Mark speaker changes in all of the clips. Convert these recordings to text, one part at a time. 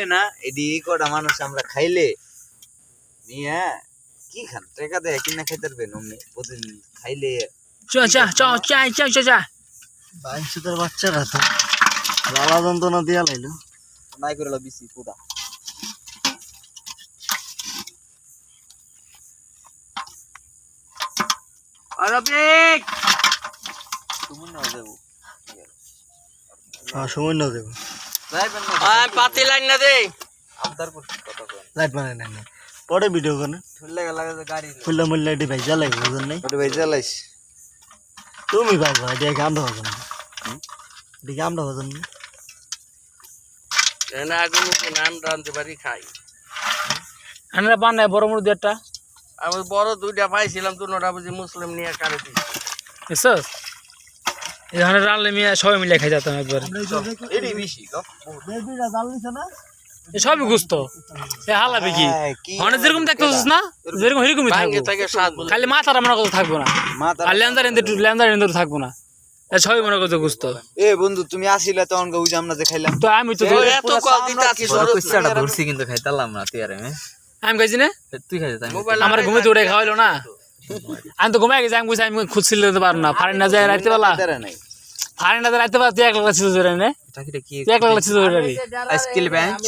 Speaker 1: না এডি কটা মানুষ আমরা খাইলে নিয়া কি খান টাকা দেয় কিনা খাইতে পারবেন অমনি প্রতিদিন খাইলে
Speaker 2: বাইশটার বাচ্চারা তো লালা যন্ত্রণা দিয়া লাইলো
Speaker 1: নাই করে বিসি পুরা আরবিক তুমি না দেবো
Speaker 2: সময় না দেবো
Speaker 1: পাতি লাইন না দে আমদার করছি কথা কই
Speaker 2: লাইট মানে না পরে ভিডিও করে
Speaker 1: ফুললে লাগে গাড়ি
Speaker 2: ফুল্লা মুল্লা এটি ভাই জ্বালাই বুঝুন নাই
Speaker 1: ওটা ভাই জ্বালাইস
Speaker 2: তুমি ভাই ভাই এটা কামটা হবে না এটা কামটা হবে না
Speaker 3: এনা আগুন নান রানতে পারি খাই
Speaker 4: আমরা বানাই বড় মুড়ি একটা
Speaker 3: আমি বড় দুইটা পাইছিলাম দুটোটা বুঝি মুসলিম নিয়ে কারে দিই
Speaker 4: এসব এখানে রানলে মিয়া সবাই মিলে খাই যেতাম একবার
Speaker 1: এডি বেশি গো
Speaker 2: বেবিরা জ্বালিছে না
Speaker 4: সবই গুস্ত এ হালাবে কি মানে যেরকম দেখতেছিস না যেরকম এরকমই থাকবে
Speaker 3: থেকে স্বাদ
Speaker 4: খালি মাথাটা মনে করতে থাকবো না
Speaker 1: মাথা
Speaker 4: আর লেন্দার এন্দের থাকবো না সবই মনে করতে গুস্ত
Speaker 1: এ বন্ধু তুমি আসিলে তখন গো যে আমরা যে খাইলাম
Speaker 4: তো আমি তো
Speaker 3: এত কল দিতে আছি সরু
Speaker 5: কুচ্চাটা ধরছি কিন্তু খাইতালাম না তুই আরে
Speaker 4: আমি খাইছি না
Speaker 5: তুই খাইছিস আমি
Speaker 4: আমার ঘুমিতে উঠে খাওয়াইলো না আমি তো ঘুমাই গেছি আমি বুঝছি আমি খুঁজছিল দিতে পারবো না ফারেন না যায় রাইতে বেলা
Speaker 1: নাই
Speaker 4: ফারেন না যায় রাইতে বেলা তুই এক লাখ ছিল জোরে নে
Speaker 5: টাকিটা কি
Speaker 4: তুই এক লাখ ছিল জোরে
Speaker 5: স্কিল বেঞ্চ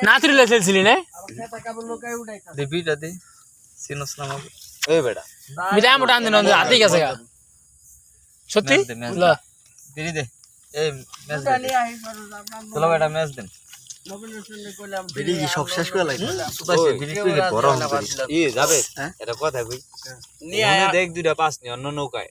Speaker 4: না তুই লেছিলি না
Speaker 5: দেবিটা দে সিনস নাম
Speaker 1: ওই বেটা
Speaker 4: মিটা মোটা আনদিন হাতে গেছে গা সত্যি ল
Speaker 5: দেরি দে এই ম্যাচ দে চলো বেটা ম্যাচ দেন
Speaker 2: ভিডিও কি সব শেষ করে লাগে
Speaker 5: সুতাইছে ভিডিও তুই বড়
Speaker 1: যাবে এটা কথা কই নিয়ে দেখ দুইটা পাস নি অন্য নৌকায়